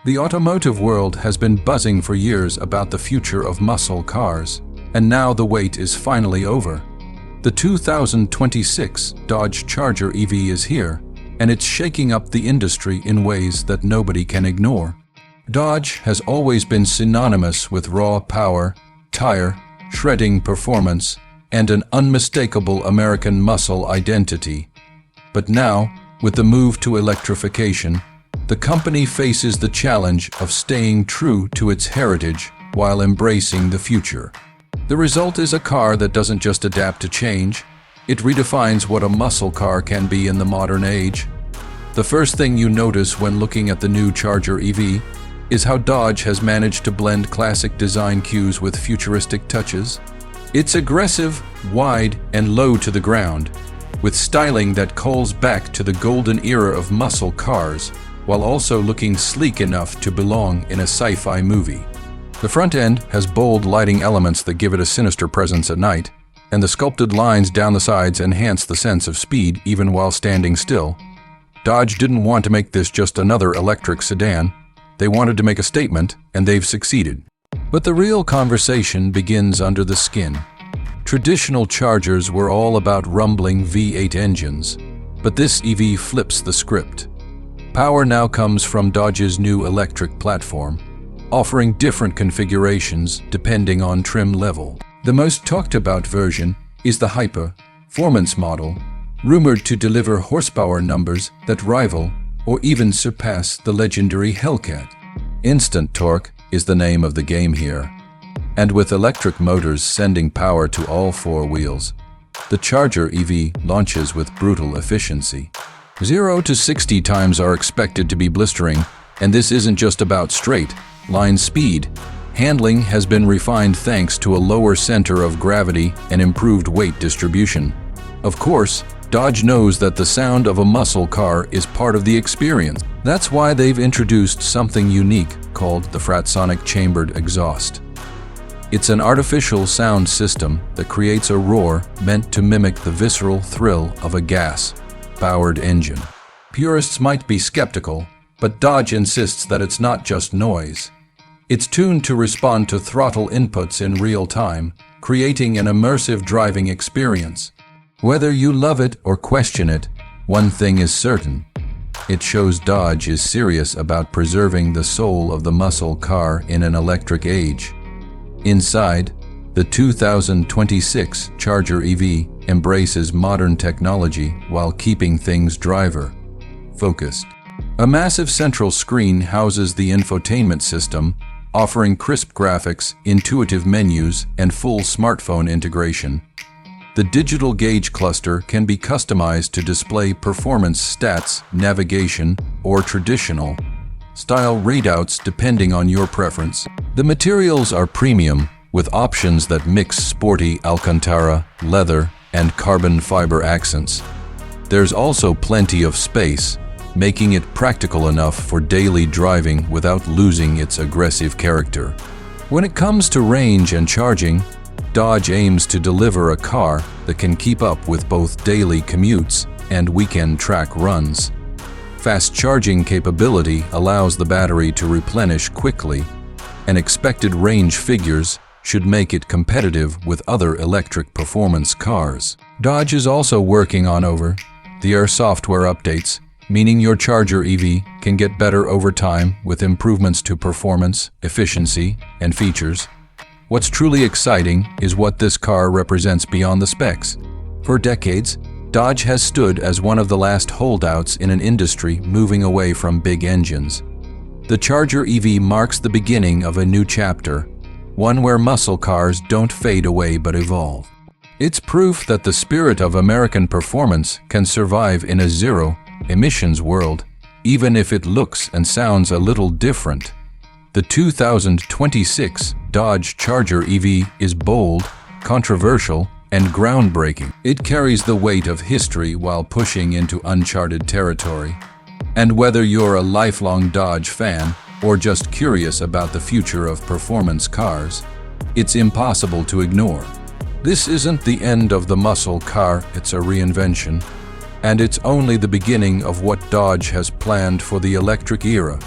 The automotive world has been buzzing for years about the future of muscle cars, and now the wait is finally over. The 2026 Dodge Charger EV is here, and it's shaking up the industry in ways that nobody can ignore. Dodge has always been synonymous with raw power, tire, shredding performance, and an unmistakable American muscle identity. But now, with the move to electrification, the company faces the challenge of staying true to its heritage while embracing the future. The result is a car that doesn't just adapt to change, it redefines what a muscle car can be in the modern age. The first thing you notice when looking at the new Charger EV is how Dodge has managed to blend classic design cues with futuristic touches. It's aggressive, wide, and low to the ground, with styling that calls back to the golden era of muscle cars, while also looking sleek enough to belong in a sci-fi movie. The front end has bold lighting elements that give it a sinister presence at night, and the sculpted lines down the sides enhance the sense of speed even while standing still. Dodge didn't want to make this just another electric sedan. They wanted to make a statement, and they've succeeded. But the real conversation begins under the skin. Traditional Chargers were all about rumbling V8 engines, but this EV flips the script. Power now comes from Dodge's new electric platform, offering different configurations depending on trim level. The most talked about version is the High-Performance model, rumored to deliver horsepower numbers that rival or even surpass the legendary Hellcat. Instant torque is the name of the game here, and with electric motors sending power to all four wheels, the Charger EV launches with brutal efficiency. 0 to 60 times are expected to be blistering, and this isn't just about straight line speed. Handling has been refined thanks to a lower center of gravity and improved weight distribution. Of course, Dodge knows that the sound of a muscle car is part of the experience. That's why they've introduced something unique called the Fratzonic Chambered Exhaust. It's an artificial sound system that creates a roar meant to mimic the visceral thrill of a gas-powered engine. Purists might be skeptical, but Dodge insists that it's not just noise. It's tuned to respond to throttle inputs in real time, creating an immersive driving experience. Whether you love it or question it, one thing is certain. It shows Dodge is serious about preserving the soul of the muscle car in an electric age. Inside, the 2026 Charger EV embraces modern technology while keeping things driver-focused. A massive central screen houses the infotainment system, offering crisp graphics, intuitive menus, and full smartphone integration. The digital gauge cluster can be customized to display performance stats, navigation, or traditional style readouts depending on your preference. The materials are premium, with options that mix sporty Alcantara, leather, and carbon fiber accents. There's also plenty of space, making it practical enough for daily driving without losing its aggressive character. When it comes to range and charging, Dodge aims to deliver a car that can keep up with both daily commutes and weekend track runs. Fast charging capability allows the battery to replenish quickly, and expected range figures should make it competitive with other electric performance cars. Dodge is also working on over-the-air software updates, meaning your Charger EV can get better over time with improvements to performance, efficiency, and features. What's truly exciting is what this car represents beyond the specs. For decades, Dodge has stood as one of the last holdouts in an industry moving away from big engines. The Charger EV marks the beginning of a new chapter, one where muscle cars don't fade away but evolve. It's proof that the spirit of American performance can survive in a zero-emissions world, even if it looks and sounds a little different. The 2026 Dodge Charger EV is bold, controversial, and groundbreaking. It carries the weight of history while pushing into uncharted territory. And whether you're a lifelong Dodge fan or just curious about the future of performance cars, it's impossible to ignore. This isn't the end of the muscle car, it's a reinvention. And it's only the beginning of what Dodge has planned for the electric era.